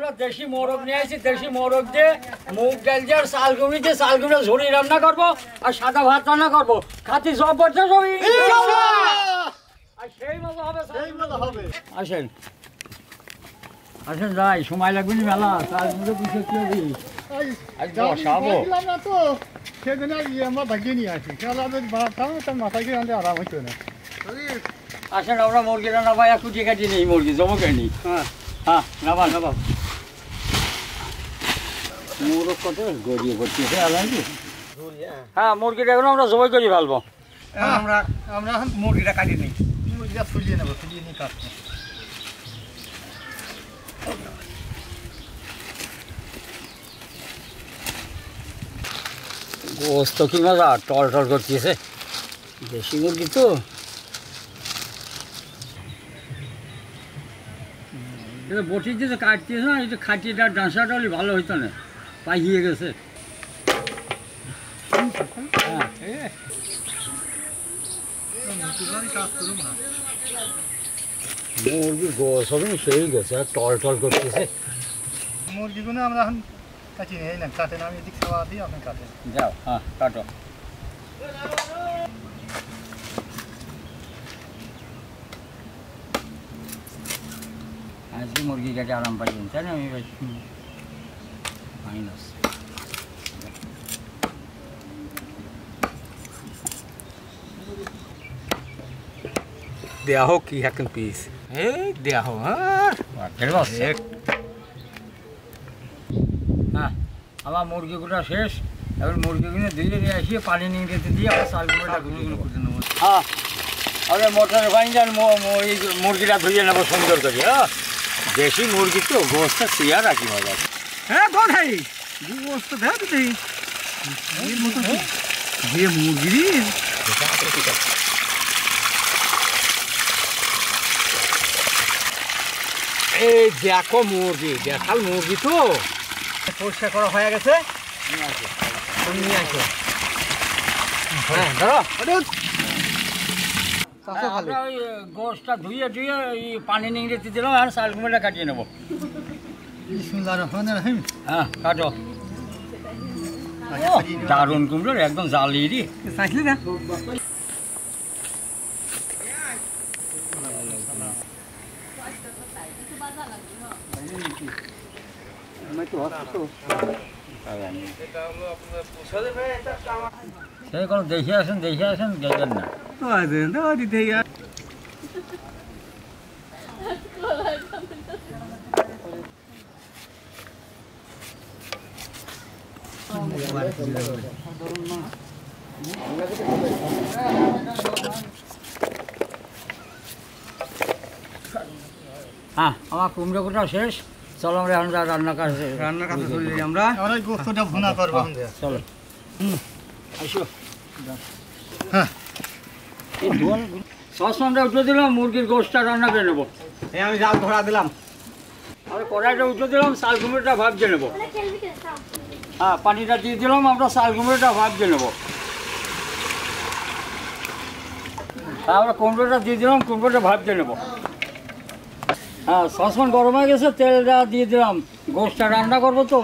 আমরা দেশি মোরগ নিয়ে আসি, দেশি মোরগ দিয়ে মুগ ডাল দিয়ে আর চালগুড়ি দিয়ে চালগুড়ি ঝুড়ি রান্না করবো আর সাদা ভাত রান্না করবো। খাতি জবরদস্ত হবে, আর সেই মজা হবে, সেই মজা হবে। আসেন আসেন যাই, সময় লাগবে না মেলা, চালগুলো পিছিয়ে কি হবে আজ বসাবো না তো সেদিন আমরা ভাগিয়ে নিয়ে আসি, খেলা ভাত খাও তার মাথায় গিয়ে আনতে আরাম হইতো না। আসেন আমরা মুরগি রান্না ভাই কুটি কাটি নেই, মুরগি জমা কেনি। হ্যাঁ হ্যাঁ নাবা নাবা মোরগ কত গড়িয়ে পড়ছে আলাদা। হ্যাঁ মুরগিটা এখন আমরা জবাই করি ফেলবো। আমরা আমরা এখন মুরগিটা কাটি নিই, মুরগিটা ফুলিয়ে নেবো, ফুলিয়ে নিয়ে কাটবো। গোস্ত কি মজা, টল টল করতেছে, দেশি মুরগি তো। বটির যে কাটতেছে না, এই যে খাটিটা ডাঁসাটা হলে ভালো হইতো না, পাইয়ে গেছে। মুরগির গোস হবে সেই গেছে, আর টল টল করতেছে। মুরগিগুলো আমরা এখন কাটি নেই না, কাটেন আমি এদিক খাওয়া দিই, আপনি কাটেন। যাও হ্যাঁ কাটো। আজকে মুরগি কাটে আরাম পাইছেন তাই না? আমি মাইনাস দেয়া হোক কি এখন পিস, এই দেয়া হোক। হ্যাঁ হ্যাঁ আমার মুরগিগুলো শেষ, এখন মুরগিগুলো ধুয়ে নিয়ে আসিয়ে পানি নিয়ে যেতে দিয়ে আবার চালগুলোটা গুঁড়ো করতে নেবো। হ্যাঁ আরে মোটরের পানি যান মুরগিটা ধুয়ে নেবো সুন্দর করে। হ্যাঁ দেশি মুরগি তো গোস্তটা চেয়ার রাখি মজা। হ্যাঁ কোন ভাই গোস্ত দেখ তুই যে মুরগি এই দেখো মুরগি, দেখাল মুরগি তো পরিষ্কার করা হয়ে গেছে, তুমি নিয়ে আসো। হ্যাঁ ধরো আমরা ওই গোস্তটা ধুয়ে ধুয়ে ওই পানি নিয়ে যেতে দিলাম, আর চালগুলোটা কাটিয়ে নেবো। বিসমিল্লাহির রহমানির রহিম। হ্যাঁ কাটো। দারুণ কুমড়োর একদম জ্বালিয়ে দি চাইছিলি না? সেই কোনো দেখে আসেন দেখবেন না। হ্যাঁ আমার কুমড়ো কোটা শেষ, চলো আমরা এখন রান্নার কাছে চলে যাই। আমরা গোস্তটা ভুনা করবো। চলো আসো। হ্যাঁ সসপ্যানটা উঠে দিলাম, মুরগির গোস্তটা রান্না করে নেবো। এই আমি জাল ধরা দিলাম, আর কড়াইটা উঠে দিলাম, চাল কুমড়োটা ভাবতে নেবো। হ্যাঁ পানিটা দিয়ে দিলাম, আমরা চাল কুমড়োটা ভাবতে নেবো। আমরা কুমড়োটা দিয়ে দিলাম, কুমড়োটা ভাবতে নেবো। হ্যাঁ সসপ্যান গরম হয়ে গেছে, তেলটা দিয়ে দিলাম, গোস্তটা রান্না করবো তো।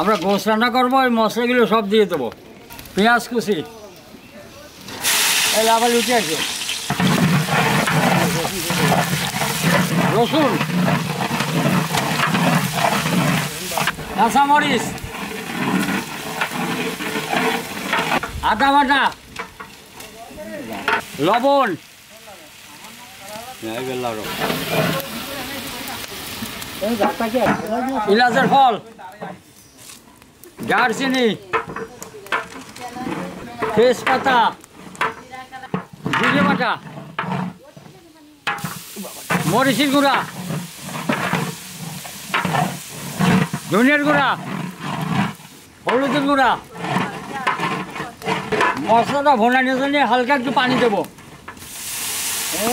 আমরা গোস্ত রান্না করবো, ওই মশলাগুলো সব দিয়ে দেবো। পেঁয়াজ কুচি, এই আবার লুচি আছে, রসুন, কাঁচামরিচ, আদা বাটা, লবণ, ইলাচের ফল, দারচিনি, তেজপাতা, জিরে বাটা, মরিচের গুঁড়া, ধনিয়ার গুঁড়া, হলুদের গুঁড়া। মশলাটা ভোনানোর জন্য হালকা একটু পানি দেবো। ও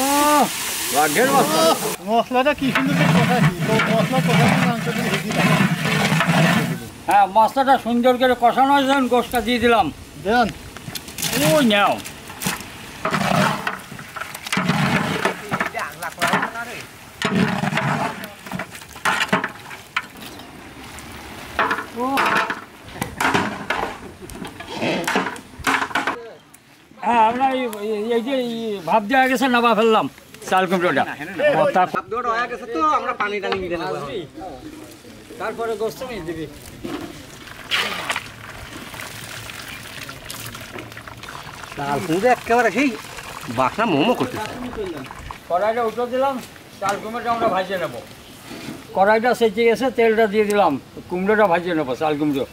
ঢের মশলা, মশলাটা কি সুন্দর মশলা হ্যাঁ মশলাটা সুন্দর করে কষানো হয়েছে, গোস্তটা দিয়ে দিলাম। দেন ওই নাও আমরা এই যে ভাব দেওয়া গেছে নাবা ফেললাম চাল কুমড়োটা আমরা পানি টানি দিতে না তারপরে গোস্ত নিয়ে দিবি চাল কুমড়ো একেবারে সেই বাসনা মোমো করতে কড়াইটা উঠে দিলাম চাল কুমড়োটা আমরা ভাজিয়ে নেবো কড়াইটা সেচে গেছে তেলটা দিয়ে দিলাম কুমড়োটা ভাজিয়ে নেবো চাল কুমড়ো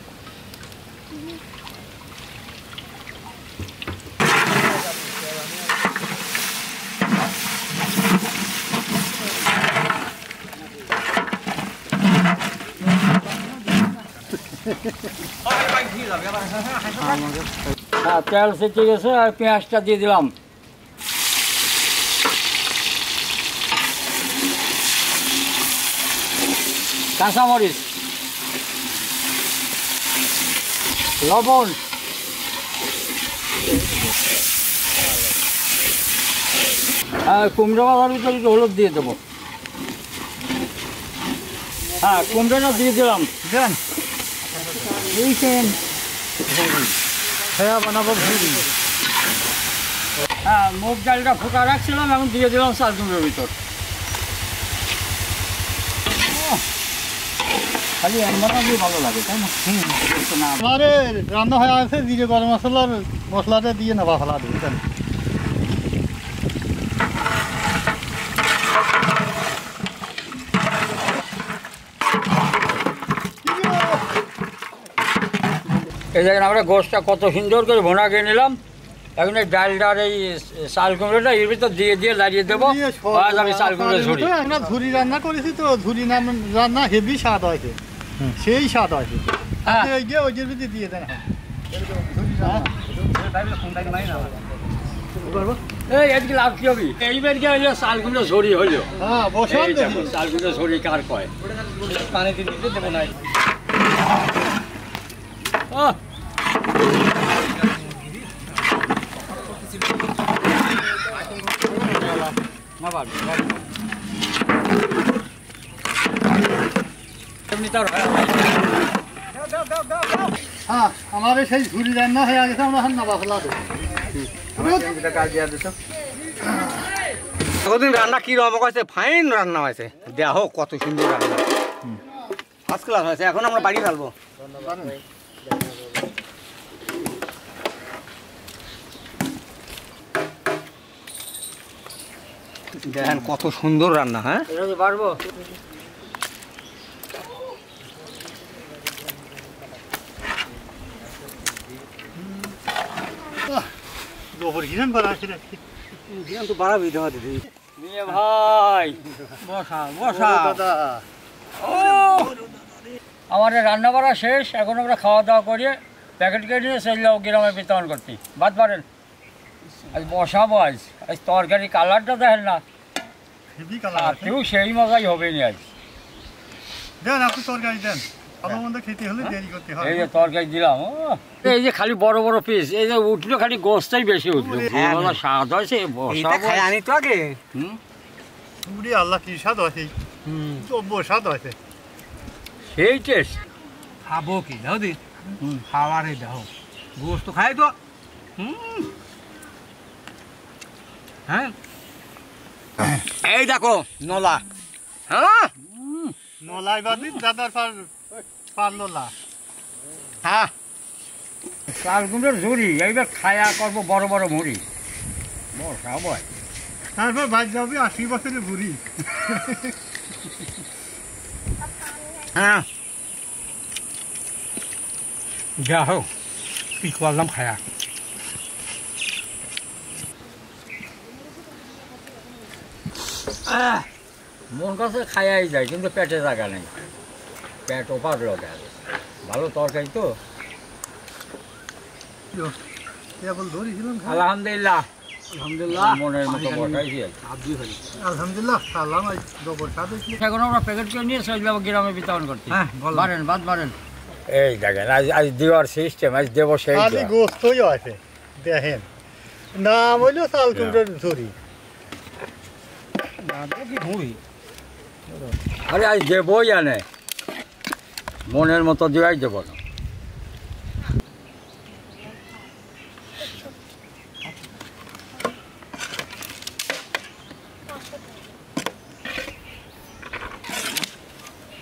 হ্যাঁ তেল সেচে গেছে আর পেঁয়াজটা দিয়ে দিলাম কাঁচামরিচ লবণ আর কুমড়ো বাজার ভিতরে একটু হলুদ দিয়ে দেবো হ্যাঁ কুমড়োটা দিয়ে দিলাম দেন হ্যাঁ বানাবো হ্যাঁ মুগ ডালটা ফুটা রাখছিলাম এখন দিয়ে দিলাম চাল কুমড়োর ভিতর খালি এমনি ভালো লাগে তাই না আরে রান্না হয়ে আছে জিরে গরম মশলাটা দিয়ে নেওয়া ফেলা দেবে তাই এই দেখেন আমরা গোশটা কত সুন্দর করে ভোনা করে নিলাম এখন এই ডালটার এই চাল কুমড়োটা এর ভিতর দিয়ে দিয়ে দাঁড়িয়ে দেবো আজ আমি চাল কুমড়ো ঝুড়ি আমরা ঝুরি রান্না করেছি তো ঝুরি রান্না হেভি স্বাদ হয়েছে সেই স্বাদ হয়েছে হ্যাঁ ওই যে ভিতরে দিয়ে দেন এই আজকে লাভ কি হবে এইবার কি হইলো চাল কুমড়ো ঝুড়ি হইলো হ্যাঁ বসান চাল কুমড়ো ঝুড়ি কার কয় পানি দিতে দেবো না হ্যাঁ আমাদের সেই ঝুরি রান্না হয়ে গেছে আমরা এখন নাবা ফেলা দেবো কতদিন রান্না কি রকম হয়েছে ফাইন রান্না হয়েছে দেহ কত সুন্দর রান্না ফার্স্ট ক্লাস হয়েছে এখন আমরা বাড়ি ফেলবো দেখেন কত সুন্দর রান্না হ্যাঁ পারবো গোবর ঘিরান করা আছে তো বাড়াবি দেওয়া দিদি ভাই বসা বসা দাদা আমাদের রান্না বাড়া শেষ এখন আমরা খাওয়া দাওয়া করিয়ে প্যাকেট কেটে নিয়ে সেগুলো গ্রামে বিতরণ করতে বাদ পারেন আজ বসাবো আজ তরকারি কালারটা দেখেন না হেভি কালার কেউ সেই মজাই হবে নি আজ দেন আপনি তরকারি দেন ভালো মন্দ খেতে হলে দেরি করতে হয় এই যে তরকারি দিলাম এই যে খালি বড় বড় পিস এই যে উঠলো খালি গোস্তাই বেশি উঠলো স্বাদ হয়েছে বসাবো আনি তো আগে পুরি আল্লাহ কি স্বাদ হয়েছে স্বাদ হয়েছে সেই টেস্ট খাবো কি দাও দি খাওয়ারে দাও গোস্ত খাই তো হ্যাঁ এই দেখো নলা হ্যাঁ নলাই বাদি দাদার পারলোলা হ্যাঁ চাল কুমড়োর ঝুড়ি এইবার খায়া করবো বড় বড় মুড়ি বসাবো তারপর বাদ যাবে 80 বছরের বুড়ি হ্যাঁ যা হোক কি করলাম খায়া মন কাছে খায়াই যায় কিন্তু পেটে জায়গা নেই পেট ওপার লোক ভালো তরকারি তো কেবল ধরেছিলাম আলহামদুলিল্লাহ আলহামদুলিল্লাহ মনের মতো বসাইছি আলহামদুলিল্লাহ খালাম আজ গোবর স্বাদ হয়েছে এখন আমরা প্যাকেট করে নিয়ে সেগুলো গ্রামে বিতরণ করছি হ্যাঁ বাড়েন বাদ বাড়েন এই দেখেন আজ আজ দেওয়ার সিস্টেম আজ দেবো সেই খালি গোস্তই আছে দেখেন নাম হইল চাল কুমড়োর ঝুরি আরে আজ দেবই আনে মনের মতো দেওয়াই দেবো না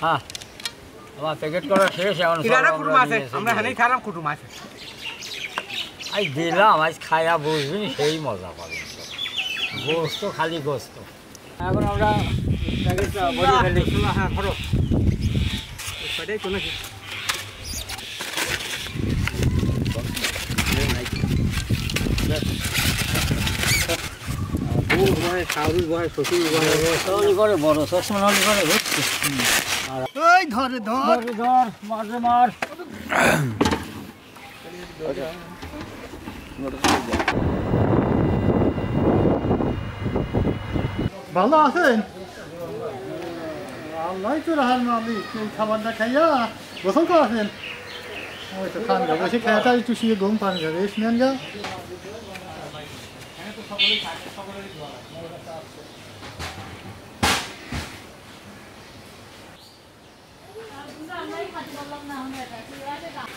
হ্যাঁ আমার প্যাকেট করা শেষ এখন সব কিরানা আমরা কুটুম আছে নিয়ে এসে আমরা দিবো। হেনেই খারাপ কুটুম আছে আজ দিলাম আজ খায়া বুঝবেন সেই মজা পাবেন গোস্ত খালি গোস্ত এখন আমরা প্যাকেটটা ভরে ফেলি হ্যাঁ ধরো সেটাই তো নাকি শাহুর বয় শ্বশুর বয় সরি করে বড় সসমন করে বুঝছি ওই ধরে ধর ধর ধর মারবে মার ভালো আছেন আল্লাহ তো রাহার মালিক এই খাবারটা খাইয়া গোসল করেছেন ওই তো খান গা বসে খাইয়াটা একটু শুয়ে ঘুম পান গা রেস্ট নেন গা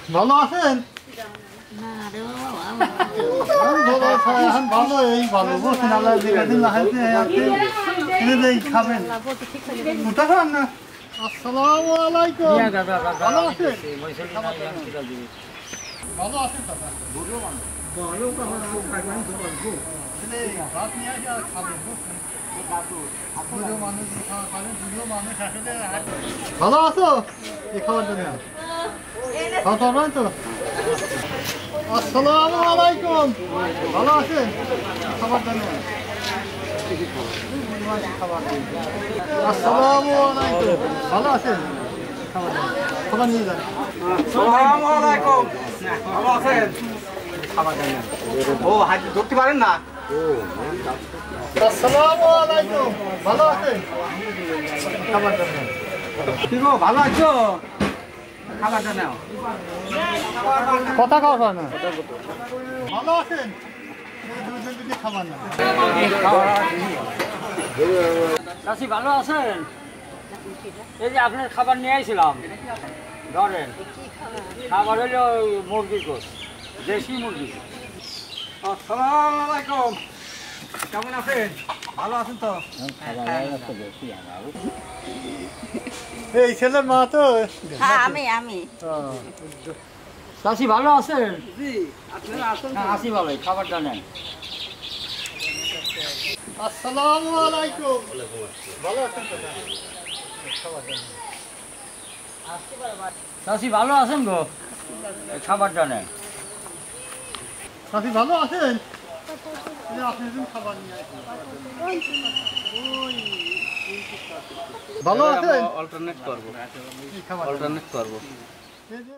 ভালো আছেন ভালো এখন ভালো এই ভালো বসেন আল্লাহ যেদিন লাগাইতে এই খাবেন মোটা খান না আসসালামু আলাইকুম ভালো আছেন ভালো আছেন দাদা ভাত নিয়ে আসি আর খাবেন ভালো আছো এই খাবার জন্য খাওয়া পারবেন তো আসসালামু আলাইকুম ভালো আছেন খাবার জন্য আসসালামু আলাইকুম ভালো আছেন খাবার নিয়ে যান আসসালামু আলাইকুম ভালো আছেন খাবার দেন ও হাত ধরতে পারেন না আসসালামু আলাইকুম ভালো আছেন খাবার জন্য কি গো ভালো আছো খাবারটা নাও কথা খাওয়া না ভালো আছেন দুজন যদি খাবার না চাষি ভালো আছেন এই যে আপনার খাবার নিয়ে আসছিলাম ধরেন খাবার হলো মুরগির গোস দেশি মুরগি আসসালামু আলাইকুম কেমন আছেন ভালো আছেন তো এই ছেলের মা তো হ্যাঁ আমি চাষি ভালো আছেন জি আপনারা আসুন হ্যাঁ আসি ভালোই খাবারটা নেন আসসালামু আলাইকুম ভালো আছেন তো চাষি ভালো আছেন গো এই খাবারটা নেন আপনি ভালো আছেন আপনি খাবার নিয়ে ভালো আছেন অল্টারনেট করব এই খাবার অল্টারনেট করব এই যে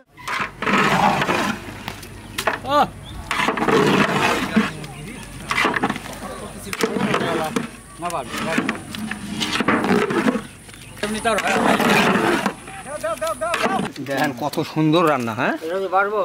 না পারবো এমনি তো আর হয় না। দেখেন কত সুন্দর রান্না হ্যাঁ এটা কি পারবো